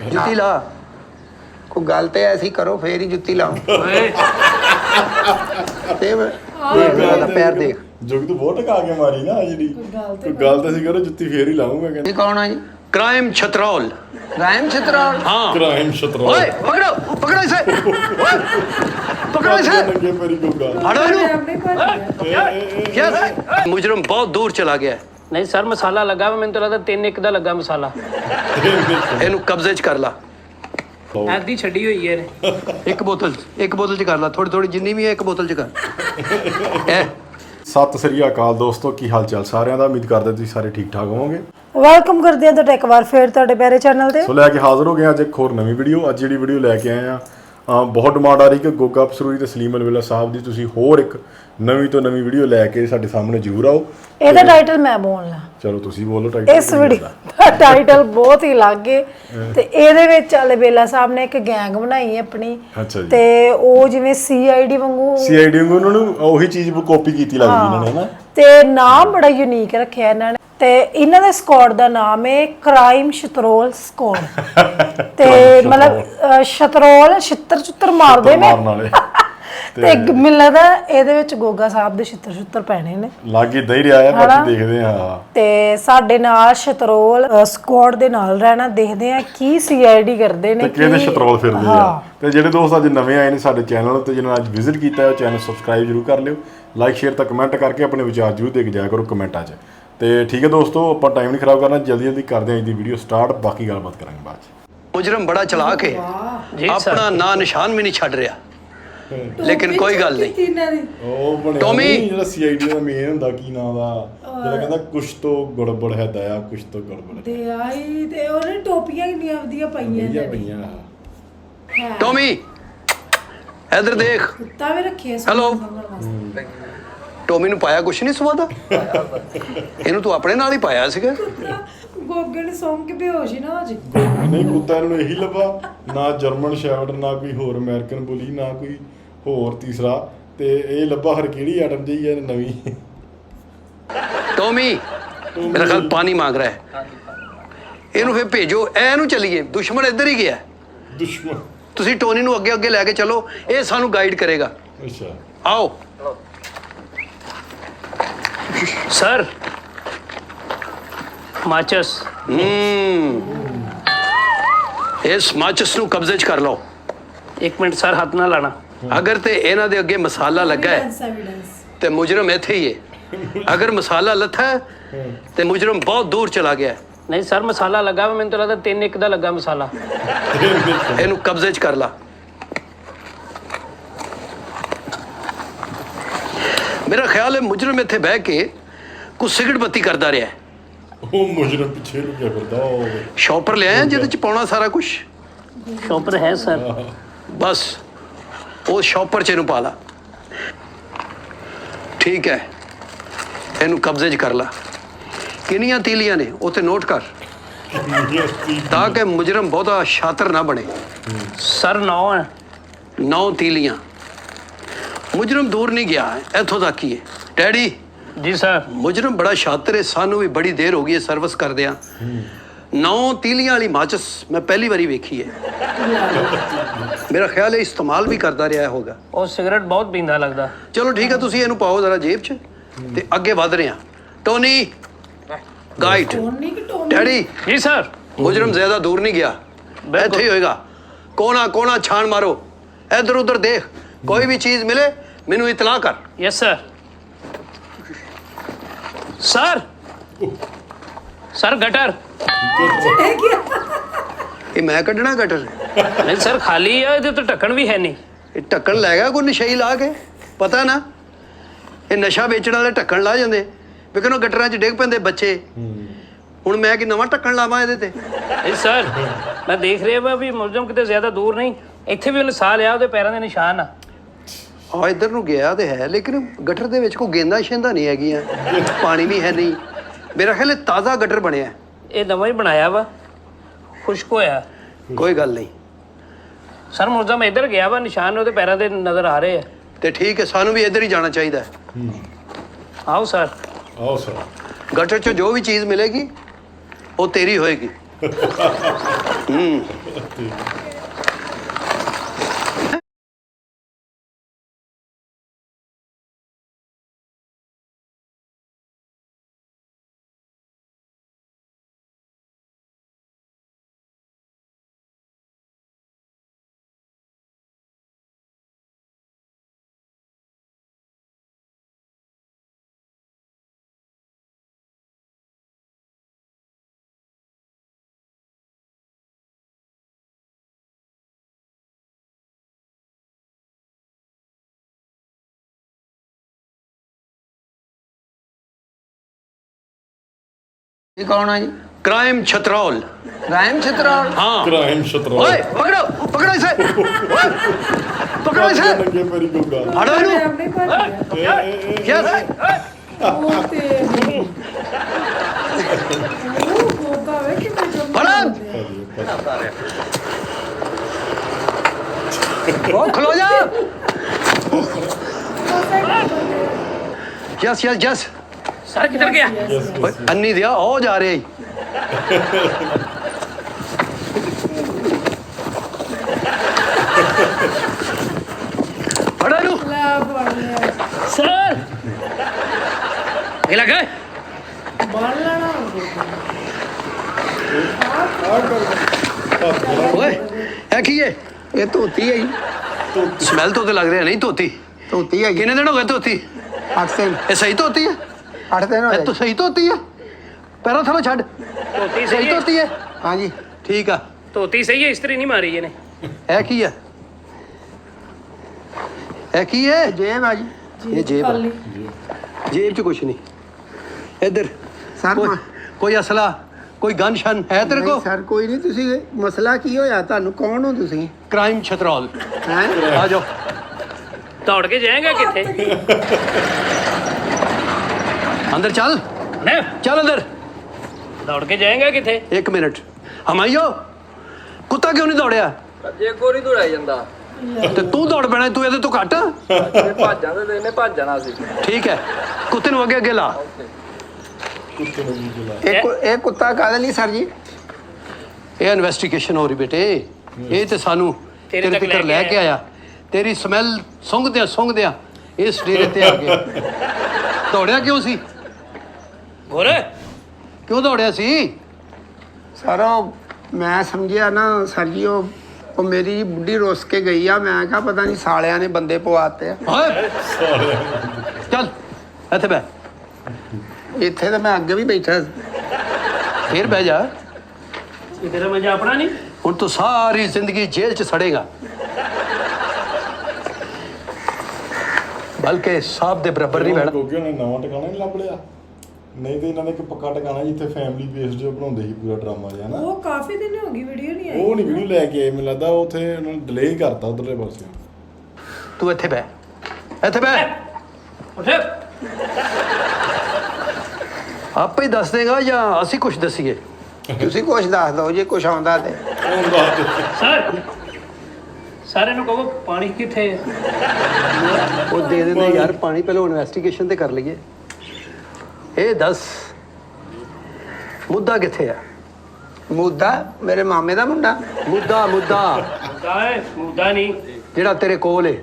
जुत्ती ला कोई गल तो ऐसी करो फिर ही जुत्ती लाओ पैर देख जोगी तू बहुत टका के मारी ना जी कोई गल तो सी करो जुत्ती फेर ही लाऊंगा ये कौन है जी क्राइम छतरौल। क्राइम छतरौल हाँ क्राइम छतरौल ओए पकड़ो पकड़ो इसे ओए, पकड़ो इसे लगे मेरी गोगा हटो इन्हें। यस मुजरम बहुत दूर चला गया है नहीं सर मसाला लगा वा मैंने तो लगता 3-1 ਦਾ ਲੱਗਾ ਮਸਾਲਾ ਇਹਨੂੰ ਕਬਜ਼ੇ 'ਚ ਕਰ ਲਾ ਐਦੀ ਛੱਡੀ ਹੋਈ ਹੈ ਇੱਕ ਬੋਤਲ ਚ ਕਰ ਲਾ ਥੋੜੀ ਥੋੜੀ ਜਿੰਨੀ ਵੀ ਹੈ ਇੱਕ ਬੋਤਲ ਚ ਕਰ ਐ ਸਤਿ ਸ੍ਰੀ ਅਕਾਲ ਦੋਸਤੋ ਕੀ ਹਾਲ ਚਾਲ ਸਾਰਿਆਂ ਦਾ ਉਮੀਦ ਕਰਦੇ ਤੁਸੀਂ ਸਾਰੇ ਠੀਕ ਠਾਕ ਹੋਵੋਗੇ ਵੈਲਕਮ ਕਰਦੇ ਹਾਂ ਤੁਹਾਡਾ ਇੱਕ ਵਾਰ ਫੇਰ ਤੁਹਾਡੇ ਪਿਆਰੇ ਚੈਨਲ ਤੇ ਸੋ ਲੈ ਕੇ ਹਾਜ਼ਰ ਹੋ ਗਏ ਅੱਜ ਇੱਕ ਹੋਰ ਨਵੀਂ ਵੀਡੀਓ ਅੱਜ ਜਿਹੜੀ ਵੀਡੀਓ ਲੈ ਕੇ ਆਏ ਆ ਬਹੁਤ ਡਿਮਾਂਡ ਆ ਰਹੀ ਕਿ ਗੋਗਾ ਪਸਰੂਰੀ ਤੇ ਸਲੀਮ ਅਲਵੇਲਾ ਸਾਹਿਬ ਦੀ ਤੁਸੀਂ ਹੋਰ ਇੱਕ ਨਵੀਂ ਤੋਂ ਨਵੀਂ ਵੀਡੀਓ ਲੈ ਕੇ ਸਾਡੇ ਸਾਹਮਣੇ ਜ਼ਰੂਰ ਆਓ ਇਹਦਾ ਟਾਈਟਲ ਮੈਂ ਬੋਲਣਾ ਚਲੋ ਤੁਸੀਂ ਬੋਲੋ ਟਾਈਟਲ ਇਸ ਵੀਡੀਓ ਦਾ ਟਾਈਟਲ ਬਹੁਤ ਹੀ ਅਲੱਗ ਹੈ ਤੇ ਇਹਦੇ ਵਿੱਚ ਅਲਵੇਲਾ ਸਾਹਿਬ ਨੇ ਇੱਕ ਗੈਂਗ ਬਣਾਈ ਹੈ ਆਪਣੀ ਅੱਛਾ ਜੀ ਤੇ ਉਹ ਜਿਵੇਂ ਸੀਆਈਡੀ ਵਾਂਗੂ ਸੀਆਈਡੀ ਨੂੰ ਉਹਨਾਂ ਨੂੰ ਉਹੀ ਚੀਜ਼ ਕਾਪੀ ਕੀਤੀ ਲੱਗਦੀ ਇਹਨਾਂ ਨੇ ਹਨਾ ਤੇ ਨਾਮ ਬੜਾ ਯੂਨੀਕ ਰੱਖਿਆ ਇਹਨਾਂ ਨੇ ਤੇ ਇਹਨਾਂ ਦੇ ਸਕੁਆਡ ਦਾ ਨਾਮ ਹੈ ਕ੍ਰਾਈਮ ਸ਼ਤਰੋਲ ਸਕੁਆਡ ਤੇ ਮਤਲਬ ਸ਼ਤਰੋਲ ਛਿੱਤਰ ਮਾਰਦੇ ਨੇ ਮਾਰਨ ਵਾਲੇ ਤੇ ਮੈਨੂੰ ਲੱਗਦਾ ਇਹਦੇ ਵਿੱਚ ਗੋਗਾ ਸਾਹਿਬ ਦੇ ਛਿੱਤਰ ਪੈਣੇ ਨੇ ਲੱਗ ਇਦਾਂ ਹੀ ਰਿਹਾ ਆ ਬਾਕੀ ਦੇਖਦੇ ਹਾਂ ਤੇ ਸਾਡੇ ਨਾਲ ਸ਼ਤਰੋਲ ਸਕੁਆਡ ਦੇ ਨਾਲ ਰਹਿਣਾ ਦੇਖਦੇ ਆ ਕੀ ਸੀਆਈਡੀ ਕਰਦੇ ਨੇ ਤੇ ਕਿਹਦੇ ਸ਼ਤਰੋਲ ਫਿਰਦੇ ਆ ਤੇ ਜਿਹੜੇ ਦੋਸਤ ਅੱਜ ਨਵੇਂ ਆਏ ਨੇ ਸਾਡੇ ਚੈਨਲ ਤੇ ਜਿਹਨਾਂ ਅੱਜ ਵਿਜ਼ਿਟ ਕੀਤਾ ਹੈ ਉਹ ਚੈਨਲ ਸਬਸਕ੍ਰਾਈਬ ਜ਼ਰੂਰ ਕਰ ਲਿਓ ਲਾਈਕ ਸ਼ੇਅਰ ਤੇ ਕਮੈਂਟ ਕਰਕੇ ਆਪਣੇ ਵਿਚਾਰ ਜ਼ਰੂਰ ਦੇ ਕੇ ਜਾਇਆ ਕਰੋ ਕਮੈਂਟਾਂ 'ਚ ਤੇ ਠੀਕ ਹੈ ਦੋਸਤੋ ਆਪਾਂ ਟਾਈਮ ਨਹੀਂ ਖਰਾਬ ਕਰਨਾ ਜਲਦੀ ਕਰਦੇ ਹਾਂ ਅੱਜ ਦੀ ਵੀਡੀਓ ਸਟਾਰਟ ਬਾਕੀ ਗੱਲਬਾਤ ਕਰਾਂਗੇ ਬਾਅਦ 'ਚ ਮੁਜਰਮ ਬੜਾ ਚਲਾਕ ਹੈ ਆਪਣਾ ਨਾਂ ਨਿਸ਼ਾਨ ਵੀ ਨਹੀਂ ਛੱਡ ਰਿਹਾ ਲੇਕਿਨ ਕੋਈ ਗੱਲ ਨਹੀਂ ਉਹ ਬਣਿਆ ਟੋਮੀ ਜਿਹੜਾ ਸੀਆਈਡੀ ਦਾ ਮੇਨ ਹੁੰਦਾ ਕੀ ਨਾਮ ਦਾ ਜਿਹੜਾ ਕਹਿੰਦਾ ਕੁਛ ਤੋਂ ਗੜਬੜ ਹੈ ਦਇਆ ਕੁਛ ਤੋਂ ਗੜਬੜ ਹੈ ਤੇ ਆਈ ਤੇ ਉਹਨੇ ਟੋਪੀਆਂ ਕਿੰਨੀਆਂ ਵਧੀਆ ਪਾਈਆਂ ਨੇ ਪਈਆਂ ਟੋਮੀ ਇਧਰ ਦੇਖ ਕੁੱਤਾ ਵੀ ਰੱਖਿਆ ਹੈਲੋ ਟੋਮੀ ਨੂੰ ਪਾਇਆ ਕੁਛ ਨਹੀਂ ਸਵਾਦਾ ਇਹਨੂੰ ਤੂੰ ਆਪਣੇ ਨਾਲ ਹੀ ਪਾਇਆ ਸੀਗਾ ਗੋਗੇ ਨੇ ਸੌਂ ਕੇ ਬੇਹੋਸ਼ ਹੀ ਨਾ ਹੋ ਜੇ ਨਹੀਂ ਕੁੱਤਾ ਨੂੰ ਇਹੀ ਲੱਭਾ ਨਾ ਜਰਮਨ ਸ਼ੈਫਰਡ ਨਾ ਕੋਈ ਹੋਰ ਅਮਰੀਕਨ ਬੁਲੀ ਨਾ ਕੋਈ ਹੋਰ ਤੀਸਰਾ ਤੇ ਇਹ ਲੱਭਾ ਹਰ ਕਿਹੜੀ ਆਟਮ ਜਿਹੀ ਹੈ ਨਵੀਂ ਟੋਮੀ ਮੇਰਾ ਖਿਆਲ ਪਾਣੀ ਮੰਗ ਰਿਹਾ ਹੈ ਇਹਨੂੰ ਫਿਰ ਭੇਜੋ ਇਹਨੂੰ ਚੱਲੀਏ ਦੁਸ਼ਮਣ ਇੱਧਰ ਹੀ ਗਿਆ ਦੁਸ਼ਮਣ ਤੁਸੀਂ ਟੋਨੀ ਨੂੰ ਅੱਗੇ ਅੱਗੇ ਲੈ ਕੇ ਚਲੋ ਇਹ ਸਾਨੂੰ ਗਾਈਡ ਕਰੇਗਾ ਅੱਛਾ आओ सर माचस इस माचिस ਨੂੰ ਕਬਜ਼ੇ 'ਚ ਕਰ ਲਓ 1 ਮਿੰਟ ਸਰ ਹੱਥ ਨਾ ਲਾਣਾ ਅਗਰ ਤੇ ਇਹਨਾਂ ਦੇ ਅੱਗੇ ਮਸਾਲਾ ਲੱਗਾ ਹੈ ਤੇ ਮੁਜਰਮ ਇੱਥੇ ਹੀ ਹੈ ਅਗਰ ਮਸਾਲਾ ਲੱਥਾ ਹੈ ਤੇ ਮੁਜਰਮ ਬਹੁਤ ਦੂਰ ਚਲਾ ਗਿਆ ਹੈ ਨਹੀਂ ਸਰ ਮਸਾਲਾ ਲੱਗਾ ਵਾ ਮੈਨੂੰ ਤਾਂ ਲੱਗਦਾ 3-1 ਦਾ ਲੱਗਾ ਮਸਾਲਾ ਇਹਨੂੰ ਕਬਜ਼ੇ 'ਚ ਕਰ ਲਾ ਮੇਰਾ ਖਿਆਲ ਹੈ ਮੁਜਰਮ ਇੱਥੇ ਬਹਿ ਕੇ ਕੁਝ ਸਿਗਰਟ ਬੱਤੀ ਕਰਦਾ ਰਿਹਾ ਉਹ ਮੁਜਰਮ ਪਿੱਛੇ ਲੁਕਿਆ ਫਿਰਦਾ ਉਹ ਸ਼ੌਪਰ ਲਿਆਇਆ ਜਿਹਦੇ 'ਚ ਪਾਉਣਾ ਸਾਰਾ ਕੁਝ ਸ਼ੌਪਰ ਹੈ ਸਰ ਬਸ ਉਹ ਸ਼ੌਪਰ 'ਚ ਇਹਨੂੰ ਪਾ ਲਾ ਠੀਕ ਹੈ ਇਹਨੂੰ ਕਬਜ਼ੇ 'ਚ ਕਰ ਲਾ ਕਿੰਨੀਆਂ ਤੀਲੀਆਂ ਨੇ ਉਹ ਤੇ ਨੋਟ ਕਰ ਤਾਂ ਕਿ ਮੁਜਰਮ ਬਹੁਤਾ ਸ਼ਾਤਰ ਨਾ ਬਣੇ ਸਰ 9 ਹੈ 9 ਤੀਲੀਆਂ ਮੁਜਰਮ ਦੂਰ ਨਹੀਂ ਗਿਆ ਇੱਥੋਂ ਤੱਕ ਹੀ ਹੈ ਡੈਡੀ ਜੀ ਸਰ ਮੁਜਰਮ ਬੜਾ ਸ਼ਾਤਰ ਹੈ ਸਾਨੂੰ ਵੀ ਬੜੀ ਦੇਰ ਹੋ ਗਈ ਹੈ ਸਰਵਿਸ ਕਰਦਿਆਂ 9 ਤੀਲੀਆਂ ਵਾਲੀ ਮਾਚਸ ਮੈਂ ਪਹਿਲੀ ਵਾਰੀ ਵੇਖੀ ਹੈ ਮੇਰਾ ਖਿਆਲ ਹੈ ਇਸਤੇਮਾਲ ਵੀ ਕਰਦਾ ਰਿਹਾ ਹੋਗਾ ਉਹ ਸਿਗਰਟ ਬਹੁਤ ਪੀਂਦਾ ਲੱਗਦਾ ਚਲੋ ਠੀਕ ਹੈ ਤੁਸੀਂ ਇਹਨੂੰ ਪਾਓ ਜ਼ਰਾ ਜੇਬ 'ਚ ਤੇ ਅੱਗੇ ਵਧ ਰਹੇ ਹਾਂ ਟੋਨੀ ਗਾਈਡ ਡੈਡੀ ਜੀ ਸਰ ਮੁਜਰਮ ਜ਼ਿਆਦਾ ਦੂਰ ਨਹੀਂ ਗਿਆ ਇੱਥੇ ਹੀ ਹੋਏਗਾ ਕੋਨਾ ਛਾਣ ਮਾਰੋ ਇੱਧਰ ਉੱਧਰ ਦੇਖ ਕੋਈ ਵੀ ਚੀਜ਼ ਮਿਲੇ ਮੈਨੂੰ ਇਤਲਾ ਕਰ yes sir sir sir gutter ਇਹ ਮੈਂ ਕੱਢਣਾ ਗਟਰ नहीं सर खाली है इधर तो ढक्कन भी है नहीं ਇਹ ਢੱਕਣ ਲੈ ਗਿਆ ਕੋਈ ਨਸ਼ਈ ਲਾ ਕੇ ਪਤਾ ਨਾ ਇਹ ਨਸ਼ਾ ਵੇਚਣ ਵਾਲੇ ਢੱਕਣ ਲਾ ਜਾਂਦੇ ਵੇਖੋ ਗਟਰਾਂ 'ਚ ਡਿੱਗ ਪੈਂਦੇ ਬੱਚੇ ਹੁਣ ਮੈਂ ਕਿ ਨਵਾਂ ਢੱਕਣ ਲਾਵਾਂ ਇਹਦੇ ਤੇ नहीं सर मैं देख रहा हूँ अभी मुलजम कितने ज्यादा दूर नहीं ਇੱਥੇ ਵੀ ਉਹਨੇ ਸਾਹ ਲਿਆ ਉਹਦੇ ਪੈਰਾਂ ਦੇ ਨਿਸ਼ਾਨ ਆ ਆ ਇੱਧਰ ਨੂੰ ਗਿਆ ਤੇ ਹੈ ਲੇਕਿਨ ਗਟਰ ਦੇ ਵਿੱਚ ਕੋਈ ਗੇਂਦਾ ਸ਼ੇਂਦਾ ਨਹੀਂ ਹੈਗੀਆਂ ਪਾਣੀ ਵੀ ਹੈ ਨਹੀਂ ਮੇਰਾ ਖਿਆਲ ਤਾਜ਼ਾ ਗਟਰ ਬਣਿਆ ਇਹ ਨਵਾਂ ਹੀ ਬਣਾਇਆ ਵਾ ਖੁਸ਼ਕ ਹੋਇਆ ਕੋਈ ਗੱਲ ਨਹੀਂ ਸਰ ਮੁਲਜ਼ਮ ਇੱਧਰ ਗਿਆ ਵਾ ਨਿਸ਼ਾਨ ਉਹਦੇ ਪੈਰਾਂ ਦੇ ਨਜ਼ਰ ਆ ਰਹੇ ਆ ਤੇ ਠੀਕ ਹੈ ਸਾਨੂੰ ਵੀ ਇੱਧਰ ਹੀ ਜਾਣਾ ਚਾਹੀਦਾ ਆਓ ਸਰ ਆਓ ਸਰ ਗਟਰ 'ਚ ਜੋ ਵੀ ਚੀਜ਼ ਮਿਲੇਗੀ ਉਹ ਤੇਰੀ ਹੋਏਗੀ ये कौन है जी? क्राइम छतरौल। क्राइम छतरौल? हाँ क्राइम शतरंज ओए पकड़ो पकड़ो इसे ओए, पकड़ो इसे लगे मेरी गोगा हटो इन्हू ਆਪਣੇ ਭੱਜ ਗਿਆ यस ਉਹ ਤੇ ਉਹ ਗੋਗਾ ਵੇ ਕਿਵੇਂ ਜੰਮ फड़ो ओ खलो जा यस यस यस सर किधर गया ओए अन्नी दिया हो जा रहे फड़ो इन्हू ਲੈ ਫੜ ਲਿਆ सर ये लगा ਬਣ ਲੈਣਾ ओए है की ये ये धोती है जी, स्मेल तो लग रहा है नहीं धोती धोती है कितने दिन हो गए धोती 8 दिन ये सही धोती है 8 दिन हो ये तो गए। सही धोती है पैरों थलो छड़ धोती सही सही है धोती है हाँ जी, ठीक है धोती सही है इस्त्री नहीं मारी ये ने है की है की है जेब है जी। ये जेब है। ਖਾਲੀ जेब च कुछ नहीं इधर सर कोई, कोई असला कोई गन शन है तेरे को नहीं सर कोई नहीं, ਤੁਸੀਂ ਮਸਲਾ ਕੀ ਹੋਇਆ ਤੁਹਾਨੂੰ? ਕੌਣ ਹੋ ਤੁਸੀਂ? क्राइम छतरौल हैं? आ जाओ दौड़ के जाएगा किथे अंदर चल ने चल अंदर दौड़ के जाएगा किथे 1 मिनट हम आइयो कुत्ता क्यों नहीं दौड़िया ਜੇ ਗੋਰੀ ਦੌੜਾਈ ਜਾਂਦਾ ਤੇ ਤੂੰ ਦੌੜ ਪੈਣਾ ਤੂੰ ਇਹਦੇ ਤੋਂ ਘੱਟ ਜੇ ਭੱਜ ਜਾਂਦਾ ਤੇ ਇਹਨੇ ਭੱਜ ਜਾਣਾ ਸੀ ਠੀਕ ਹੈ ਕੁੱਤੇ ਨੂੰ ਅੱਗੇ ਅੱਗੇ ਲਾ ਇਹ ਕੁੱਤਾ ਕਾਹਦੇ ਲਈ ਸਰ ਜੀ? ਇਹ ਇਨਵੈਸਟੀਗੇਸ਼ਨ ਹੋ ਰਹੀ ਬੇਟੇ ਇਹ ਤੇ ਸਾਨੂੰ ਤੇਰੇ ਤੇਰੇ ਤੱਕ ਤੱਕ ਲੈ ਕੇ ਆਇਆ ਤੇਰੀ ਸਮੈਲ ਸੁੰਘਦਿਆਂ ਇਸ ਡੇਰੇ ਤੇ ਆ ਗਿਆ ਦੌੜਿਆ ਕਿਉਂ ਸੀ गोरे ਕਿਉਂ ਦੌੜਿਆ ਸੀ ਸਰ ਉਹ ਮੈਂ ਸਮਝਿਆ ਨਾ ਸਰ ਜੀ, ਉਹ ਮੇਰੀ ਜੀ ਬੁੱਢੀ ਰੁੱਸ ਕੇ ਗਈ ਆ, ਮੈਂ ਕਿਹਾ ਪਤਾ ਨਹੀਂ ਸਾਲਿਆਂ ਨੇ ਬੰਦੇ ਪਵਾਤੇ ਆ। ਓਏ ਚੱਲ ਇੱਥੇ ਬੈ ਇੱਥੇ ਤਾਂ ਮੈਂ ਅੱਗੇ ਵੀ ਬੈਠਾ ਸੀ। ਫੇਰ ਬਹਿ ਜਾ तेरा मजा अपना नहीं ਹੁਣ ਤੂੰ ਸਾਰੀ ਜ਼ਿੰਦਗੀ ਜੇਲ੍ਹ 'ਚ ਸੜੇਗਾ ਬਲਕਿ ਸਾਹਿਬ ਦੇ ਬਰਾਬਰ ਨਹੀਂ ਬਹਿਣਾ ਗੋਗੇ ਨੇ ਨਵਾਂ ਟਿਕਾਣਾ ਨਹੀਂ ਲੱਭ ਲਿਆ ਨਹੀਂ ਤੇ ਇਹਨਾਂ ਨੇ ਇੱਕ ਪੱਕਾ ਟਿਕਾਣਾ ਜਿੱਥੇ ਫੈਮਿਲੀ ਬੇਸਡ ਜੋ ਬਣਾਉਂਦੇ ਸੀ ਪੂਰਾ ਡਰਾਮਾ ਜਿਹਾ ਨਾ ਉਹ ਕਾਫੀ ਦਿਨ ਹੋ ਗਈ ਵੀਡੀਓ ਨਹੀਂ ਆਈ ਉਹ ਨਹੀਂ ਵੀਡੀਓ ਲੈ ਕੇ ਆਏ ਮੈਨੂੰ ਲੱਗਦਾ ਉੱਥੇ ਉਹਨਾਂ ਨੇ ਡਿਲੇ ਹੀ ਕਰਤਾ ਉਧਰਲੇ ਪਾਸੇ ਤੂੰ ਇੱਥੇ ਬਹਿ उठ ਆਪੇ ਹੀ ਦੱਸ ਦੇਗਾ ਜਾਂ ਅਸੀਂ ਕੁਝ ਦੱਸੀਏ ਤੁਸੀਂ ਕੁਛ ਦੱਸ ਦਿਓ ਜੇ ਕੁਛ ਆਉਂਦਾ ਤੇ। सर सारे नु कहो पानी किथे ਉਹ ਦੇ ਦਿੰਦੇ ਯਾਰ ਪਾਣੀ ਪਹਿਲਾਂ ਇਨਵੈਸਟੀਗੇਸ਼ਨ ਤੇ ਕਰ ਲਈਏ ਇਹ ਦੱਸ ਮੁੱਦਾ ਕਿੱਥੇ ਆ ਮੁੱਦਾ ਮੇਰੇ ਮਾਮੇ ਦਾ ਮੁੰਡਾ। ਮੁੱਦਾ मुद्दा नहीं ਜਿਹੜਾ ਤੇਰੇ ਕੋਲ ਏ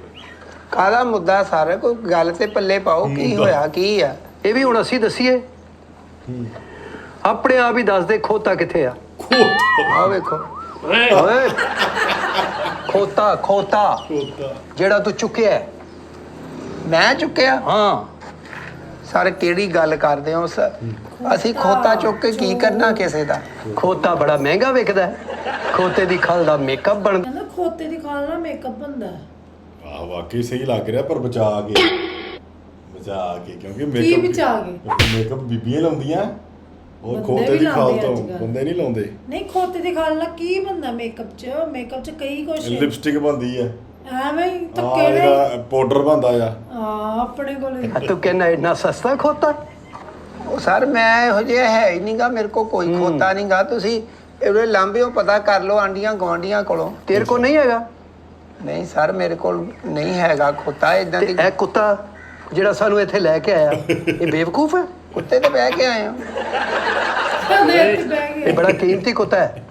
ਕਾਹਦਾ ਮੁੱਦਾ ਸਰ? ਕੋਈ ਗੱਲ ਤੇ ਪੱਲੇ ਪਾਓ, ਕੀ ਹੋਇਆ ਕੀ ਆ? ਇਹ ਵੀ ਹੁਣ ਅਸੀਂ ਦੱਸੀਏ ਆਪਣੇ ਆਪ ਹੀ ਦੱਸ ਦੇ ਖੋਤਾ ਕਿੱਥੇ ਆ ਆਹ ਵੇਖੋ ओए ਓਏ ਖੋਤਾ ਜਿਹੜਾ ਤੂੰ ਚੁੱਕਿਆ ਹੈ। ਮੈਂ ਚੁੱਕਿਆ? ਹਾਂ ਸਰ ਕਿਹੜੀ ਗੱਲ ਕਰਦੇ ਹੋ ਸਰ? ਅਸੀਂ ਖੋਤਾ ਚੁੱਕ ਕੇ ਕੀ ਕਰਨਾ ਕਿਸੇ ਦਾ? ਖੋਤਾ ਬੜਾ ਮਹਿੰਗਾ ਵਿਕਦਾ ਹੈ। ਖੋਤੇ ਦੀ ਖਲ ਦਾ ਮੇਕਅਪ ਬਣ ਕਹਿੰਦਾ ਖੋਤੇ ਦੀ ਖਾਲ ਨਾਲ ਮੇਕਅਪ ਹੁੰਦਾ ਹੈ। ਆ ਵਾਕਈ ਸਹੀ ਲੱਗ ਰਿਹਾ ਪਰ ਬਚਾ ਕੇ ਕਿਉਂਕਿ ਕੀ ਬਚਾ ਕੇ? ਮੇਕਅਪ ਬੀਬੀਆਂ ਲਾਉਂਦੀਆਂ ਉਹ ਬੰਦੇ ਖੋਤੇ ਵੀ ਦੀ ਖਾਲ ਲਾਉਂਦੇ ਤੋਂ ਅੱਜ-ਕੱਲ੍ਹ। ਬੰਦੇ ਨਹੀਂ ਲਾਉਂਦੇ ਨਹੀਂ ਖੋਤੇ ਦੀ ਖਾਲ ਨਾਲ ਕੀ ਬੰਦਾ ਮੇਕਅਪ ਚ ਕਈ ਕੁਛ ਲਿਪਸਟਿਕ ਬੰਦੀ ਆ ਐਵੇਂ ਹੀ ਆ ਧੱਕੇ ਨੇ ਇਹਦਾ ਪਾਊਡਰ ਬੰਦਾ ਆ ਆਪਣੇ ਕੋਲ ਹੀ। ਤੂੰ ਕਹਿੰਦਾ ਇੰਨਾ ਸਸਤਾ ਖੋਤਾ ਉਹ ਸਰ ਮੈਂ ਇਹੋ ਜਿਹਾ ਹੈ ਹੀ ਨਹੀਂਗਾ, ਮੇਰੇ ਕੋਲ ਕੋਈ ਖੋਤਾ ਨਹੀਂਗਾ। ਤੁਸੀਂ ਇਹਦੇ ਲਾਂਭਿਓ ਪਤਾ ਕਰ ਲਓ ਆਂਡੀਆਂ ਗਵਾਂਡੀਆਂ ਕੋਲੋਂ। ਤੇਰੇ ਕੋਲ ਨਹੀਂ ਹੈਗਾ ਨਹੀਂ ਸਰ ਮੇਰੇ ਕੋਲ ਨਹੀਂ ਹੈਗਾ ਖੋਤਾ ਇਦਾਂ ਤੇ ਦੀ। ਇਹ ਕੁੱਤਾ ਜਿਹੜਾ ਸਾਨੂੰ ਇੱਥੇ ਲੈ ਕੇ ਆਇਆ ਇਹ ਬੇਵਕੂਫ ਹੈ ਕੁੱਤੇ ਤੇ ਬਹਿ ਕੇ ਆਏ ਹੋ। ਦੇਖ ਕੇ ਬਹਿ ਇਹ ਗਏ। ਬੜਾ ਕੀਮਤੀ ਕੁੱਤਾ ਹੈ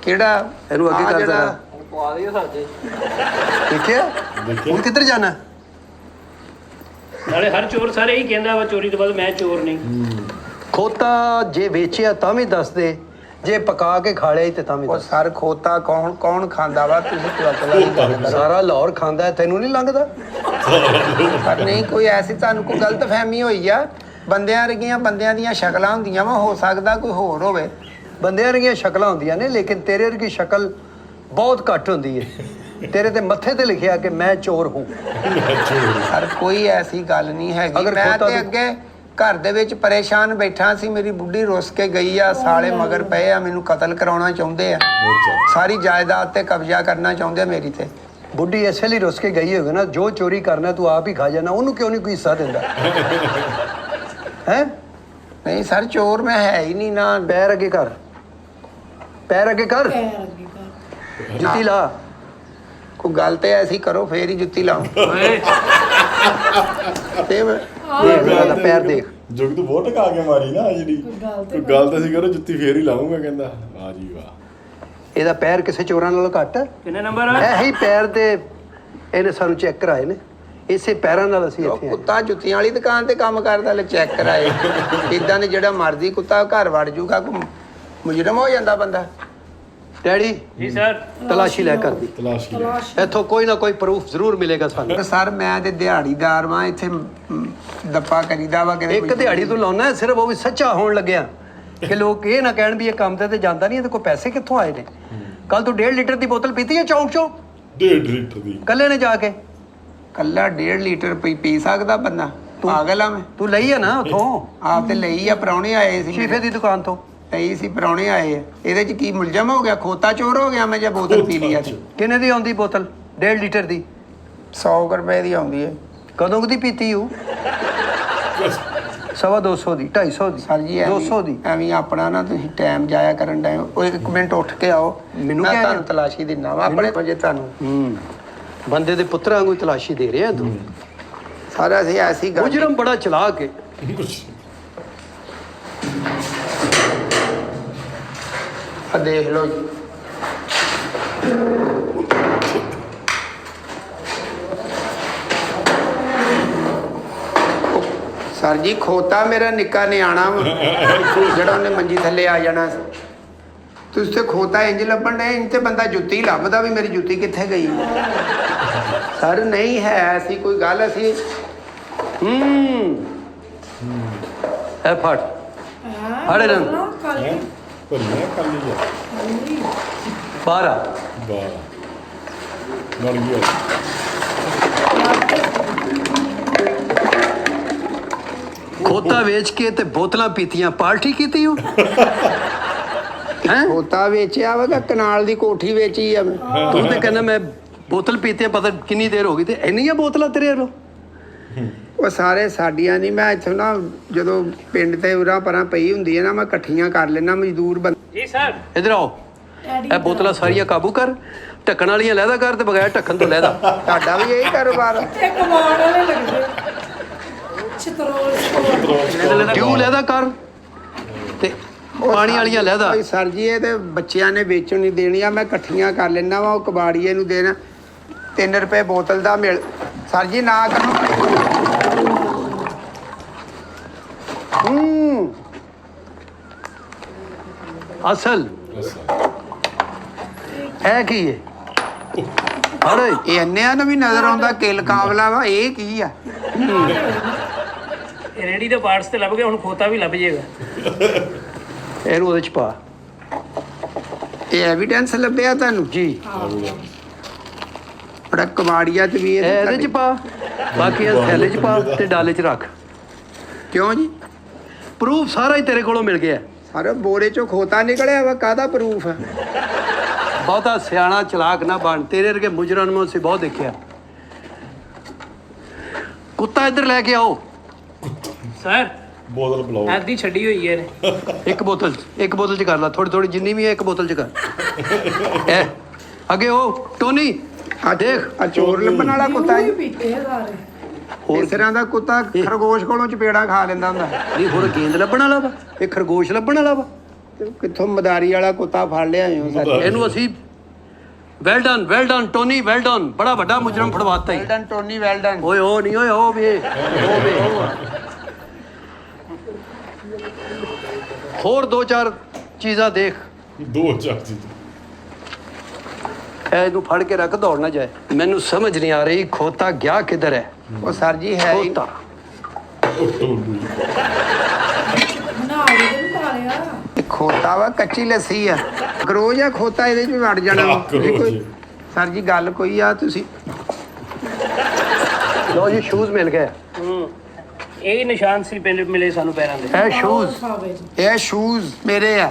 ਕਿਹੜਾ ਇਹਨੂੰ ਅੱਗੇ ਆਹ ਕਰ ਜਿਹੜਾ- ਜ਼ਰਾ। ਪਵਾ ਦਿਓ ਸਾਡੇ ਦੇਖਿਆ ਹੁਣ ਕਿੱਧਰ ਜਾਣਾ? ਨਾਲੇ ਹਰ ਚੋਰ ਸਾਰੇ ਇਹੀ ਕਹਿੰਦਾ ਵਾ ਚੋਰੀ ਤੋਂ ਬਾਅਦ ਮੈਂ ਚੋਰ ਨਹੀਂ। ਖੋਤਾ ਜੇ ਵੇਚਿਆ ਤਾਂ ਵੀ ਦੱਸ ਦੇ, ਜੇ ਪਕਾ ਕੇ ਖਾ ਲਿਆ ਤੇ ਤਾਂ ਵੀ ਉਹ ਦੱਸ। ਸਰ ਖੋਤਾ ਕੌਣ ਖਾਂਦਾ ਵਾ? ਤੁਸੀਂ ਚਲਾ ਸਾਰਾ ਲਾਹੌਰ ਖਾਂਦਾ ਹੈ, ਤੈਨੂੰ ਨਹੀਂ ਲੰਘਦਾ? ਪਰ ਨਹੀਂ ਕੋਈ ਐਸੀ ਤੁਹਾਨੂੰ ਕੋਈ ਗਲਤਫਹਿਮੀ ਹੋਈ ਆ। ਬੰਦਿਆਂ ਵਰਗੀਆਂ ਬੰਦਿਆਂ ਦੀਆਂ ਸ਼ਕਲਾਂ ਹੁੰਦੀਆਂ ਵਾ, ਹੋ ਸਕਦਾ ਕੋਈ ਹੋਰ ਹੋਵੇ। ਬੰਦਿਆਂ ਵਰਗੀਆਂ ਸ਼ਕਲਾਂ ਹੁੰਦੀਆਂ ਨੇ, ਲੇਕਿਨ ਤੇਰੇ ਵਰਗੀ ਸ਼ਕਲ ਬਹੁਤ ਘੱਟ ਹੁੰਦੀ ਹੈ। ਤੇਰੇ ਤੇ ਮੱਥੇ ਤੇ ਲਿਖਿਆ ਕਿ ਮੈਂ ਚੋਰ ਹੂੰ। ਸਰ ਕੋਈ ਐਸੀ ਗੱਲ ਨਹੀਂ ਹੈਗੀ। ਅਗਰ ਮੈਂ ਖੋਤਾ ਤੇ ਤੂੰ- ਅੱਗੇ ਘਰ ਦੇ ਵਿੱਚ ਪਰੇਸ਼ਾਨ ਬੈਠਾ ਸੀ, ਮੇਰੀ ਬੁੱਢੀ ਰੁੱਸ ਕੇ ਗਈ ਆ, ਸਾਲੇ ਮਗਰ ਪਏ ਆ, ਮੈਨੂੰ ਕਤਲ ਕਰਾਉਣਾ ਚਾਹੁੰਦੇ ਆ, ਸਾਰੀ ਜਾਇਦਾਦ ਤੇ ਕਬਜ਼ਾ ਕਰਨਾ ਚਾਹੁੰਦੇ ਆ ਮੇਰੀ ਤੇ। ਬੁੱਢੀ ਇਸੇ ਲਈ ਰੁੱਸ ਕੇ ਗਈ ਹੋਵੇ ਨਾ, ਜੋ ਚੋਰੀ ਕਰਨਾ ਤੂੰ ਆਪ ਹੀ ਖਾ ਜਾਣਾ, ਉਹਨੂੰ ਕਿਉਂ ਨਹੀਂ ਕੋਈ ਹਿੱਸਾ ਦਿੰਦਾ ਹੈ? ਨਹੀਂ ਸਰ ਚੋਰ ਮੈਂ ਹੈ ਹੀ ਨਹੀਂ ਨਾ। ਪੈਰ ਅੱਗੇ ਕਰ, ਪੈਰ ਅੱਗੇ ਕਰ, ਜੁੱਤੀ ਲਾ। ਕੋਈ ਗੱਲ ਤੇ ਐਸੀ ਕਰੋ ਫੇਰ ਹੀ ਜੁੱਤੀ ਲਾਉਂ। ਓਏ ਤੇ ਦੇਖ ਮੇਰਾ ਤਾਂ ਪੈਰ ਦੇਖ। ਜੁਗ ਤੂੰ ਬਹੁਤ ਟਕਾ ਕੇ ਮਾਰੀ ਨਾ ਜਿਹੜੀ ਕੋਈ ਗੱਲ ਤੇ ਸੀ ਕਰੋ, ਜੁੱਤੀ ਫੇਰ ਹੀ ਲਾਉਂਗਾ ਕਹਿੰਦਾ। ਵਾਹ ਜੀ ਵਾਹ। ਇਹਦਾ ਪੈਰ ਕਿਸੇ ਚੋਰਾਂ ਨਾਲੋਂ ਘੱਟ ਹੈ? ਕਿੰਨੇ ਨੰਬਰ ਆ? ਇਹੀ ਪੈਰ ਤੇ ਇਹਨੇ ਸਾਨੂੰ ਚੈੱਕ ਕਰਾਏ ਨੇ, ਇਸੇ ਪੈਰਾਂ ਨਾਲ ਅਸੀਂ ਉਹ ਇੱਥੇ ਆਏ। ਕੁੱਤਾ ਜੁੱਤੀਆਂ ਵਾਲੀ ਦੁਕਾਨ ਤੇ ਕੰਮ ਕਰਦਾ, ਲੈ ਚੈੱਕ ਕਰਾਏ। ਇਦਾਂ ਦੇ ਜਿਹੜਾ ਮਰਜ਼ੀ ਕੁੱਤਾ ਘਰ ਵੜ ਜੂਗਾ, ਕੋਈ ਮੁਜਰਮ ਹੋ ਜਾਂਦਾ ਬੰਦਾ। ਡੈਡੀ ਜੀ ਸਰ। ਤਲਾਸ਼ੀ ਲੈ ਕਰਦੀ, ਤਲਾਸ਼ੀ ਇੱਥੋਂ ਕੋਈ ਨਾ ਕੋਈ ਪ੍ਰੂਫ ਜ਼ਰੂਰ ਮਿਲੇਗਾ ਸਾਨੂੰ। ਸਰ ਮੈਂ ਤੇ ਦਿਹਾੜੀਦਾਰ ਵਾਂ, ਇੱਥੇ ਦੱਪਾ ਕਰੀਦਾ ਵਾ ਕਿਤੇ ਇੱਕ ਦਿਹਾੜੀ ਤੂੰ ਲਾਉਣਾ ਸਿਰਫ, ਉਹ ਵੀ ਸੱਚਾ ਹੋਣ ਲੱਗਿਆ ਕਿ ਲੋਕ ਇਹ ਨਾ ਕਹਿਣ ਵੀ ਇਹ ਕੰਮ ਤੇ ਜਾਂਦਾ ਨਹੀਂ, ਇਹਦੇ ਕੋਲ ਪੈਸੇ ਕਿੱਥੋਂ ਆਏ ਨੇ। ਕੱਲ ਤੂੰ 1.5 ਲੀਟਰ ਦੀ ਬੋਤਲ ਪੀਤੀ ਹੈ ਚੌਂਕ ਚੋਂ 1.5 ਲੀਟਰ ਦੀ। ਕੱਲੇ ਨੇ ਜਾ ਕੇ? ਕੱਲਾ 1.5 ਲੀਟਰ ਪੀ ਸਕਦਾ ਬੰਦਾ? ਪਾਗਲ ਆ ਮੈਂ? ਤੂੰ ਲਈ ਆ ਨਾ ਉਥੋਂ ਆਪ ਤੇ ਲਈ ਆ, ਪ੍ਰਾਹੁਣੇ ਆਏ ਸੀ ਸ਼ੀਫੇ ਦੀ ਦੁਕਾਨ ਤੋਂ। ਲਈ ਸੀ, ਪ੍ਰਾਹੁਣੇ ਆਏ ਆ। ਇਹਦੇ ਚ ਕੀ ਮੁਲਜ਼ਮ ਹੋ ਗਿਆ? ਖੋਤਾ ਚੋਰ ਹੋ ਗਿਆ ਮੈਂ ਜੇ ਬੋਤਲ ਪੀ ਲਈ ਆ ਤੇ? ਕਿੰਨੇ ਦੀ ਆਉਂਦੀ ਬੋਤਲ? 1.5 ਲੀਟਰ ਦੀ 100 ਰੁਪਏ ਦੀ ਆਉਂਦੀ ਹੈ। ਕਦੋਂ ਦੀ ਪੀਤੀ ਹੂੰ? 250 ਦੀ, 250 ਦੀ, ਸਰ ਜੀ 200 ਦੀ। ਐਵੇਂ ਆਪਣਾ ਨਾ ਤੁਸੀਂ ਟਾਈਮ ਜਾਇਆ ਕਰਨ ਦਾ। ਉਹ ਇੱਕ ਮਿੰਟ ਉੱਠ ਕੇ ਆਓ, ਮੈਨੂੰ ਮੈਂ ਕਹਿ ਤੁਹਾਨੂੰ ਰਿਹਾ। ਤਲਾਸ਼ੀ ਦਿੰਦਾ ਵਾ ਆਪਣੇ ਵਜੇ ਤੁਹਾਨੂੰ। ਬੰਦੇ ਦੇ ਪੁੱਤਰਾਂ ਵਾਂਗੂ ਤਲਾਸ਼ੀ ਦੇ ਰਿਹਾ ਤੂੰ। ਸਾਰਾ ਅਸੀਂ ਐਸੀ ਗੱਲ ਮੁਜਰਮ ਬੜਾ ਚਲਾਕ ਹੈ। ਆ ਦੇਖ ਲਓ ਜੀ। ਸਰ ਜੀ ਖੋਤਾ ਮੇਰਾ ਨਿੱਕਾ ਨਿਆਣਾ ਵਾ, ਜਿਹੜਾ ਉਹਨੇ ਮੰਜੀ ਥੱਲੇ ਆ ਜਾਣਾ ਸੀ। ਤੁਸੀਂ ਤੇ ਖੋਤਾ ਇੰਜ ਲੱਭਣ ਡਏ, ਇੰਜ ਤੇ ਬੰਦਾ ਜੁੱਤੀ ਲੱਭਦਾ ਵੀ ਮੇਰੀ ਜੁੱਤੀ ਕਿੱਥੇ ਗਈ। ਸਰ ਨਹੀਂ ਹੈ ਐਸੀ ਕੋਈ ਗੱਲ। ਅਸੀਂ ਇਹ ਫੜ ਫੜੇ ਰਨ ਭਰੀਆਂ ਕਰ ਲਈ ਆ 12 ਵਾਹ ਬਣ ਗਿਆ। ਖੋਤਾ ਵੇਚ ਕੇ ਤੇ ਬੋਤਲਾਂ ਪੀਤੀਆਂ, ਪਾਰਟੀ ਕੀਤੀ ਹੂੰ ਹੈਂ? ਖੋਤਾ ਵੇਚਿਆ ਵਾ ਕਿ ਕਨਾਲ ਦੀ ਕੋਠੀ ਵੇਚੀ ਆ ਮੈਂ। ਤੂੰ ਤੇ ਕਹਿੰਦਾ ਮੈਂ ਬੋਤਲ ਪੀਤੇ ਪਤਾ ਕਿੰਨੀ ਦੇਰ ਹੋ ਗਈ, ਤੇ ਇੰਨੀਆਂ ਬੋਤਲਾਂ ਤੇਰੇ ਵੱਲੋਂ? ਉਹ ਸਾਰੇ ਸਾਡੀਆਂ ਨਹੀਂ, ਮੈਂ ਇੱਥੋਂ ਨਾ ਜਦੋਂ ਪਿੰਡ ਤੇ ਉਰਾਂ ਪਰਾਂ ਪਈ ਹੁੰਦੀ ਹੈ ਨਾ, ਮੈਂ ਇਕੱਠੀਆਂ ਕਰ ਲੈਣਾ ਮਜ਼ਦੂਰ ਬੰਦੇ। ਜੀ ਸਰ। ਇਧਰ ਆਓ, ਇਹ ਬੋਤਲਾਂ ਸਾਰੀਆਂ ਕਾਬੂ ਕਰ, ਢੱਕਣ ਵਾਲੀਆਂ ਲਹਿਦਾ ਕਰ ਤੇ ਬਗੈਰ ਢੱਕਣ ਤੋਂ ਲਹਿਦਾ। ਤੁਹਾਡਾ ਵੀ ਇਹੀ ਕਾਰੋਬਾਰ ਆ? ਤੇ ਕਮਾਉਣ ਵਾਲੇ ਲੱਗਦੇ ਚਤਰੋਲ ਕਿਉਂ ਲਹਿਦਾ ਕਰ ਤੇ ਪਾਣੀ ਵਾਲੀਆਂ ਲਹਿਦਾ। ਓਏ ਸਰ ਜੀ ਇਹ ਤੇ ਬੱਚਿਆਂ ਨੇ ਵੇਚਣ ਨਹੀਂ ਦੇਣੀਆਂ, ਮੈਂ ਇਕੱਠੀਆਂ ਕਰ ਲੈਣਾ ਵਾ। ਉਹ ਕਬਾੜੀਏ ਨੂੰ ਦੇਣਾ 3 ਰੁਪਏ ਬੋਤਲ ਦਾ ਮਿਲ। ਸਰ ਜੀ ਨਾ ਕਰੋ। ਅਸਲ ਹੈ ਕੀ ਹੈ? ਅਰੇ ਇਹ ਅੰਨਿਆਂ ਨੂੰ ਵੀ ਨਜ਼ਰ ਆਉਂਦਾ ਕਿਲ ਕਾਬਲਾ ਵਾ। ਇਹ ਕੀ ਆ? ਰੇੜੀ ਦੇ ਪਾਰਟਸ ਤੇ ਲੱਭ ਗਿਆ, ਹੁਣ ਖੋਤਾ ਵੀ ਲੱਭ ਜਾਏਗਾ। ਇਹਨੂੰ ਉਹਦੇ ਚ ਪਾ ਇਹ ਐਵੀਡੈਂਸ ਲੱਭਿਆ ਤੁਹਾਨੂੰ? ਜੀ, ਬੜਾ ਕਬਾੜੀਆ ਤੇ ਵੀ ਇਹ ਇਹਦੇ ਚ ਪਾ, ਬਾਕੀ ਇਹ ਥੈਲੇ ਚ ਪਾ ਤੇ ਡਾਲੇ ਚ ਰੱਖ। ਕਿਉਂ ਜੀ? ਪ੍ਰੂਫ ਸਾਰਾ ਹੀ ਤੇਰੇ ਕੋਲੋਂ ਮਿਲ ਗਿਆ। ਸਾਰੇ ਬੋਰੇ ਚੋਂ ਖੋਤਾ ਨਿਕਲਿਆ ਵਾ, ਕਾਹਦਾ ਪ੍ਰੂਫ ਹੈ? ਬਹੁਤਾ ਸਿਆਣਾ ਚਲਾਕ ਨਾ ਬਣ, ਤੇਰੇ ਵਰਗੇ ਮੁਜਰਮ ਨੂੰ ਅਸੀਂ ਬਹੁਤ ਦੇਖਿਆ। ਕੁੱਤਾ ਇੱਧਰ ਲੈ ਕੇ ਆਓ। ਸਰ ਬੋਤਲ ਬੁਲਾਓ। ਐਦੀ ਛੱਡੀ ਹੋਈ ਹੈ ਇਹਨੇ। ਇੱਕ ਬੋਤਲ ਚ ਕਰ ਲਾ, ਥੋੜੀ ਥੋੜੀ ਜਿੰਨੀ ਵੀ ਹੈ ਇੱਕ ਬੋਤਲ ਚ ਕਰ। ਐ ਅੱਗੇ ਉਹ ਟੋਨੀ ਆ ਦੇਖ, ਆ ਚੋਰ ਲੱਭਣ ਵਾਲਾ ਕੁੱਤਾ ਜੀ। ਪੀਤੇ ਆ ਸਾਰੇ। ਹੋਰ ਇਸ ਤਰ੍ਹਾਂ ਦਾ ਕੁੱਤਾ ਖਰਗੋਸ਼ ਕੋਲੋਂ ਚਪੇੜਾ ਖਾ ਲੈਂਦਾ ਹੁੰਦਾ। ਨਹੀਂ ਹੋਰ ਗੇਂਦ ਲੱਭਣ ਵਾਲਾ ਵਾ, ਇਹ ਖਰਗੋਸ਼ ਲੱਭਣ ਵਾਲਾ ਵਾ। ਕਿੱਥੋਂ ਮਦਾਰੀ ਵਾਲਾ ਕੁੱਤਾ ਫੜ ਲਿਆ ਹੋ ਸਰ? ਇਹਨੂੰ ਅਸੀਂ well done Tony well done, ਬੜਾ ਵੱਡਾ ਮੁਜਰਮ ਫੜਵਾਤਾ ਹੀ। Well done Tony, well done. ਓਏ ਉਹ ਨਹੀਂ, ਓਏ ਉਹ ਵੇ ਹੋਰ 2-4 ਚੀਜ਼ਾਂ ਦੇਖ। 2-4 ਚੀਜ਼ਾਂ ਇਹਨੂੰ ਫੜ ਕੇ ਰੱਖ, ਦੌੜ ਨਾ ਜਾਏ। ਮੈਨੂੰ ਸਮਝ ਨਹੀਂ ਆ ਰਹੀ ਖੋਤਾ ਗਿਆ ਕਿੱਧਰ ਹੈ। ਉਹ ਸਰ ਜੀ ਹੈ ਹੀ ਖੋਤਾ ਇਹ ਖੋਤਾ ਵਾ, ਕੱਚੀ ਲੱਸੀ ਆ। ਗਰੋਜ ਆ ਖੋਤਾ, ਇਹਦੇ ਚ ਵੀ ਵੜ ਜਾਣਾ ਵਾ। ਇਹ ਕੋਈ- ਸਰ ਜੀ ਗੱਲ ਕੋਈ ਆ, ਤੁਸੀਂ ਲੋ ਜੀ ਸ਼ੂਜ਼ ਮਿਲ ਗਏ। ਇਹ ਨਿਸ਼ਾਨ ਸੀ ਪਹਿਲੇ ਮਿਲੇ ਸਾਨੂੰ ਪੈਰਾਂ ਦੇ। ਇਹ ਸ਼ੂਜ਼ ਇਹ ਸ਼ੂਜ਼ ਮੇਰੇ ਆ।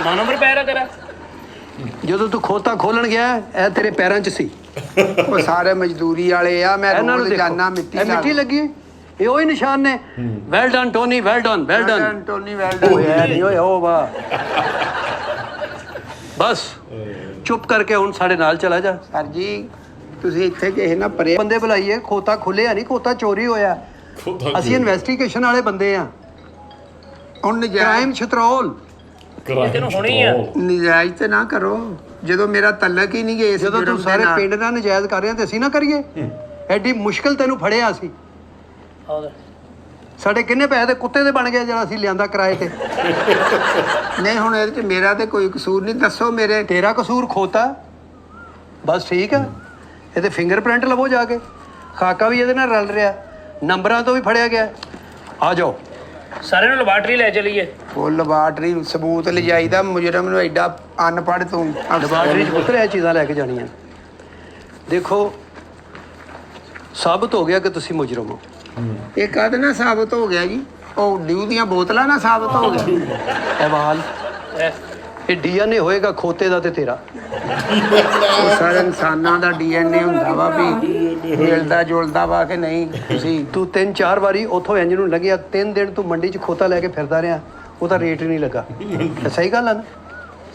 9 ਨੰਬਰ ਪੈਰ ਆ ਤੇਰਾ। ਜਦੋਂ ਤੂੰ ਖੋਤਾ ਖੋਲਣ ਗਿਆ ਇਹ ਤੇਰੇ ਪੈਰਾਂ 'ਚ ਸੀ। ਉਹ ਸਾਰੇ ਮਜ਼ਦੂਰੀ ਵਾਲੇ ਆ। ਮੈਂ ਇਹਨਾਂ ਨੂੰ ਰੋਜ਼ ਦੇਖੋ, ਜਾਨਾ ਮਿੱਟੀ ਇਹ ਮਿੱਟੀ ਲੱਗੀ ਹੈ। ਇਹ ਉਹੀ ਨਿਸ਼ਾਨ ਨੇ। Well done Tony, well done, well done. Tony well ਓਏ ਡਨ। ਨਹੀਂ ਓਏ ਉਹ ਵਾਹ। ਬਸ ਚੁੱਪ ਕਰਕੇ ਹੁਣ ਸਾਡੇ ਨਾਲ ਚਲਾ ਜਾ। ਸਰ ਜੀ ਤੁਸੀਂ ਇੱਥੇ ਕਿਸੇ ਨਾ ਪਰੇ ਬੰਦੇ ਬੁਲਾਈਏ, ਖੋਤਾ ਖੁੱਲਿਆ ਨਹੀਂ, ਖੋਤਾ ਚੋਰੀ ਹੋਇਆ। ਅਸੀਂ ਇਨਵੈਸਟੀਗੇਸ਼ਨ ਵਾਲੇ ਬੰਦੇ ਆ। ਹੁਣ ਨਜਾਇਜ਼ ਕ੍ਰਾਈਮ ਸ਼ਤਰੋਲ। ਤੈਨੂੰ ਹੋਣੀ ਆ। ਨਜਾਇਜ਼ ਤੇ ਨਾ ਕਰੋ ਜਦੋਂ ਮੇਰਾ ਤਲਕ ਹੀ ਨਹੀਂ ਗਏ। ਜਦੋਂ ਤੂੰ ਸਾਰੇ ਪਿੰਡ ਨਾਲ ਨਜਾਇਜ਼ ਕਰ ਰਿਹਾ ਤੇ ਅਸੀਂ ਨਾ ਕਰੀਏ। ਐਡੀ ਮੁਸ਼ਕਲ ਤੈਨੂੰ ਫੜਿਆ ਸੀ। ਸਾਡੇ ਕਿੰਨੇ ਪੈਸੇ ਦੇ ਕੁੱਤੇ ਦੇ ਬਣ ਗਏ ਜਿਹੜਾ ਅਸੀਂ ਲਿਆਂਦਾ ਕਿਰਾਏ ਤੇ। ਨਹੀਂ ਹੁਣ ਇਹਦੇ ਚ ਮੇਰਾ ਤੇ ਕੋਈ ਕਸੂਰ ਨਹੀਂ। ਦੱਸੋ ਮੇਰੇ। ਤੇਰਾ ਕਸੂਰ ਖੋਤਾ। ਬਸ ਠੀਕ ਹੈ। ਇਹਦੇ ਫਿੰਗਰਪ੍ਰਿੰਟ ਲਵੋ ਜਾ ਕੇ। ਖਾਕਾ ਵੀ ਇਹਦੇ ਨਾਲ ਰਲ ਰਿਹਾ, ਨੰਬਰਾਂ ਤੋਂ ਵੀ ਫੜਿਆ ਗਿਆ। ਆ ਜਾਓ। ਸਾਰਿਆਂ ਨੂੰ ਲੈਬਾਰਟਰੀ ਲੈ ਚਲੀਏ। ਉਹ ਲੈਬਾਰਟਰੀ ਸਬੂਤ ਲਿਜਾਈਦਾ। ਮੁਜਰਮ ਨੂੰ ਐਡਾ ਅਨਪੜ੍ਹ ਤੂੰ ਲੈਬਾਰਟਰੀ 'ਚ ਪੁੱਤਰ ਇਹ ਚੀਜ਼ਾਂ ਲੈ ਕੇ ਜਾਣੀਆਂ। ਦੇਖੋ ਸਾਬਤ ਹੋ ਗਿਆ ਕਿ ਤੁਸੀਂ ਮੁਜਰਮ ਹੋ। ਇਹ ਕਦ ਨਾ ਸਾਬਤ ਹੋ ਗਿਆ ਜੀ? ਉਹ ਡਿਊ ਦੀਆਂ ਬੋਤਲਾਂ ਨਾ ਸਾਬਤ ਹੋ ਗਿਆ। ਅਹਿਵਾਲ ਇਹ ਡੀਐਨਏ ਹੋਏਗਾ ਖੋਤੇ ਦਾ ਤੇ ਤੇਰਾ। ਉਹ ਸਾਰੇ ਇਨਸਾਨਾਂ ਦਾ ਡੀਐਨਏ ਹੁੰਦਾ ਵਾ ਵੀ ਮਿਲਦਾ ਜੁਲਦਾ ਵਾ ਕਿ ਨਹੀਂ। ਤੁਸੀਂ ਤੂੰ 3-4 ਵਾਰੀ ਉੱਥੋਂ ਇੰਜ ਨੂੰ ਲੱਗਿਆ 3 ਦਿਨ ਤੂੰ ਮੰਡੀ 'ਚ ਖੋਤਾ ਲੈ ਕੇ ਫਿਰਦਾ ਰਿਹਾ, ਉਹਦਾ ਰੇਟ ਹੀ ਨਹੀਂ ਲੱਗਾ। ਇਹ ਸਹੀ ਗੱਲ ਆ ਨਾ?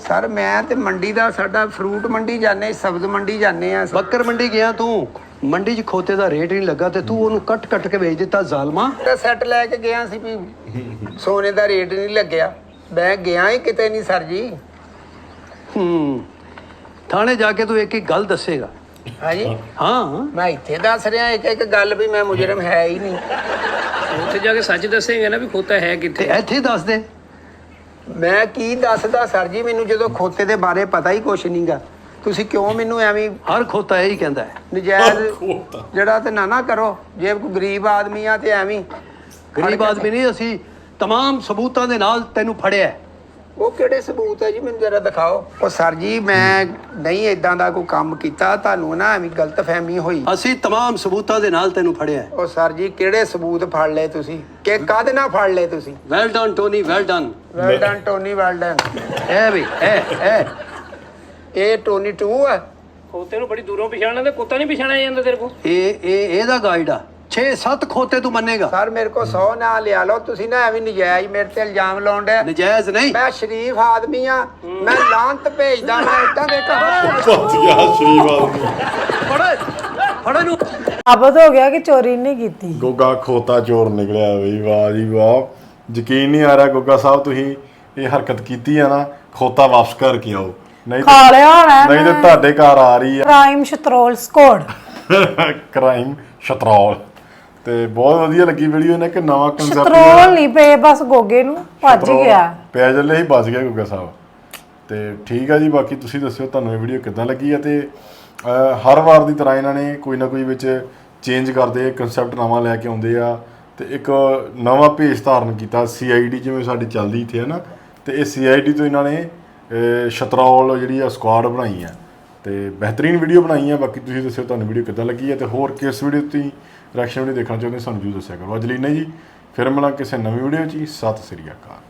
ਸਰ ਮੈਂ ਤੇ ਮੰਡੀ ਦਾ, ਸਾਡਾ ਫਰੂਟ ਮੰਡੀ ਜਾਂਦੇ, ਸਬਜ਼ ਮੰਡੀ ਜਾਂਦੇ ਆ। ਬੱਕਰ ਮੰਡੀ ਗਿਆ ਤੂੰ, ਮੰਡੀ 'ਚ ਖੋਤੇ ਦਾ ਰੇਟ ਨਹੀਂ ਲੱਗਾ ਤੇ ਤੂੰ ਉਹਨੂੰ ਕੱਟ ਕੇ ਵੇਚ ਦਿੱਤਾ ਜ਼ਾਲਮਾ। ਸੈੱਟ ਲੈ ਕੇ ਗਿਆ ਸੀ ਵੀ ਸੋਨੇ ਦਾ ਰੇਟ ਨਹੀਂ ਲੱਗਿਆ। ਮੈਂ ਗਿਆ ਹੀ ਕਿਤੇ ਨਹੀਂ ਸਰ ਜੀ। ਥਾਣੇ ਜਾ ਕੇ ਤੂੰ ਇੱਕ ਗੱਲ ਦੱਸੇਗਾ। ਹਾਂਜੀ ਹਾਂ ਮੈਂ ਇੱਥੇ ਦੱਸ ਰਿਹਾ ਇੱਕ ਗੱਲ ਵੀ ਮੈਂ ਮੁਜਰਮ ਹੈ ਹੀ ਨਹੀਂ। ਉੱਥੇ ਜਾ ਕੇ ਸੱਚ ਦੱਸੇਂਗੇ ਨਾ ਵੀ ਖੋਤਾ ਹੈ ਤੇ ਕਿੱਥੇ। ਇੱਥੇ ਦੱਸ ਦੇ। ਮੈਂ ਕੀ ਦੱਸਦਾ ਸਰ ਜੀ? ਮੈਨੂੰ ਜਦੋਂ ਖੋਤੇ ਦੇ ਬਾਰੇ ਪਤਾ ਹੀ ਕੁਛ ਨਹੀਂਗਾ। ਤੁਸੀਂ ਕਿਉਂ ਮੈਨੂੰ ਐਵੇਂ ਹਰ ਖੋਤਾ ਇਹੀ ਕਹਿੰਦਾ ਹੈ। ਨਜਾਇਜ਼ ਜਿਹੜਾ ਤੇ ਨਾ ਕਰੋ। ਜੇ ਕੋਈ ਗਰੀਬ ਆਦਮੀ ਆ ਤੇ ਐਵੇਂ ਗਰੀਬ ਆਦਮੀ ਨਹੀਂ, ਅਸੀਂ तमाम ਸਬੂਤਾਂ ਦੇ ਨਾਲ ਤੈਨੂੰ ਫੜਿਆ। ਉਹ ਕਿਹੜੇ ਸਬੂਤ ਹੈ ਜੀ? ਮੈਨੂੰ ਜਰਾ ਦਿਖਾਓ। ਉਹ ਸਰ ਜੀ ਮੈਂ ਨਹੀਂ ਇਦਾਂ ਦਾ ਕੋਈ ਕੰਮ ਕੀਤਾ। ਤੁਹਾਨੂੰ ਨਾ ਐਵੇਂ ਗਲਤਫਹਿਮੀ ਹੋਈ। ਅਸੀਂ तमाम ਸਬੂਤਾਂ ਦੇ ਨਾਲ ਤੈਨੂੰ ਫੜਿਆ। ਉਹ ਸਰ ਜੀ ਕਿਹੜੇ ਸਬੂਤ ਫੜ ਲਏ ਤੁਸੀਂ? ਕਿ ਕਾਹਦੇ ਨਾਲ ਫੜ ਲਏ ਤੁਸੀਂ? Well done Tony, well done. Well done Tony, well done. ਇਹ ਵੀ ਇਹ ਟੋਨੀ 2 ਆ। ਖੋਤੇ ਨੂੰ ਬੜੀ ਦੂਰੋਂ ਪਛਾਣਨਾ ਤੇ ਕੁੱਤਾ ਨਹੀਂ ਪਛਾਣਿਆ ਜਾਂਦਾ ਤੇਰੇ ਕੋਲ। ਇਹਦਾ ਗਾਈਡ ਆ। 6-7 ਖੋਤੇ ਤੂੰ ਮੰਨੇਗਾ। ਸਰ ਮੇਰੇ ਕੋ 100 ਨਾ ਲਿਆ ਲਓ ਤੁਸੀਂ ਨਾ ਐਵੇਂ ਨਜਾਇਜ਼ ਮੇਰੇ ਤੇ ਇਲਜ਼ਾਮ ਲਾਉਣ ਦੇ। ਨਜਾਇਜ਼ ਨਹੀਂ। ਮੈਂ ਸ਼ਰੀਫ ਆਦਮੀ ਆ। ਮੈਂ ਲਾਂਤ ਭੇਜਦਾ। ਮੈਂ ਇਦਾਂ ਦੇ ਪਹੁੰਚ ਗਿਆ ਸ਼ਰੀਫ ਆਦਮੀ। ਫੜੋ ਨੂੰ। ਸਾਬਤ ਹੋ ਗਿਆ ਕਿ ਚੋਰੀ ਨਹੀਂ ਕੀਤੀ। ਗੋਗਾ ਖੋਤਾ ਚੋਰ ਨਿਕਲਿਆ ਬਈ। ਵਾਹ ਜੀ ਵਾਹ, ਯਕੀਨ ਨਹੀਂ ਆ ਰਿਹਾ ਗੋਗਾ ਸਾਹਿਬ ਤੁਸੀਂ ਇਹ ਹਰਕਤ ਕੀਤੀ ਆ ਨਾ। ਖੋਤਾ ਵਾਪਸ ਕਰਕੇ ਆਓ, ਨਹੀਂ ਖਾ ਲਿਆ ਹੋਣਾ ਨਹੀਂ ਤੇ ਤੁਹਾਡੇ ਘਰ ਆ ਰਹੀ ਆ ਕ੍ਰਾਈਮ ਸ਼ਤਰੋਲ ਸਕੁਆਡ। ਕ੍ਰਾਈਮ ਸ਼ਤਰੋਲ। ਤੇ ਬਹੁਤ ਵਧੀਆ ਲੱਗੀ ਵੀਡੀਓ ਨੇ ਕਿ ਨਵਾਂ ਕਨਸੈਪਟ ਸ਼ਤਰੋਲ ਨਹੀਂ ਪਏ, ਬਸ ਗੋਗੇ ਨੂੰ ਭੱਜ ਗਿਆ। ਪੈ ਚੱਲੇ ਹੀ ਬਚ ਗਿਆ ਗੋਗਾ ਸਾਹਿਬ। ਤੇ ਠੀਕ ਆ ਜੀ, ਬਾਕੀ ਤੁਸੀਂ ਦੱਸਿਓ ਤੁਹਾਨੂੰ ਇਹ ਵੀਡੀਓ ਕਿੱਦਾਂ ਲੱਗੀ ਆ। ਤੇ ਹਰ ਵਾਰ ਦੀ ਤਰ੍ਹਾਂ ਇਹਨਾਂ ਨੇ ਕੋਈ ਨਾ ਕੋਈ ਵਿੱਚ ਚੇਂਜ ਕਰਦੇ, ਕਨਸੈਪਟ ਨਵਾਂ ਲੈ ਕੇ ਆਉਂਦੇ ਆ। ਤੇ ਇੱਕ ਨਵਾਂ ਭੇਸ ਧਾਰਨ ਕੀਤਾ। CID ਜਿਵੇਂ ਸਾਡੀ ਚੱਲਦੀ ਇੱਥੇ ਹੈ ਨਾ, ਤੇ ਇਹ CID ਤੋਂ ਇਹਨਾਂ ਨੇ ਸ਼ਤਰੋਲ ਜਿਹੜੀ ਆ ਸਕੁਆਡ ਬਣਾਈ ਆ। ਤੇ ਬਿਹਤਰੀਨ ਵੀਡੀਓ ਬਣਾਈ ਆ। ਬਾਕੀ ਤੁਸੀਂ ਦੱਸਿਓ ਤੁਹਾਨੂੰ ਵੀਡੀਓ ਕਿੱਦਾਂ ਲੱਗੀ ਆ। ਤੇ ਹੋਰ ਕਿਸ ਵੀਡੀਓ ਤੁਸੀਂ ਰਿਐਕਸ਼ਨ ਵੀਡੀਓ ਦੇਖਣਾ ਚਾਹੁੰਦੇ ਸਾਨੂੰ ਜਰੂਰ ਦੱਸਿਆ ਕਰੋ। ਅੱਜ ਲਈ ਨਹੀਂ ਜੀ, ਫਿਰ ਮਿਲਾਂ ਕਿਸੇ ਨਵੀਂ ਵੀਡੀਓ 'ਚ। ਸਤਿ ਸ੍ਰੀ ਅਕਾਲ।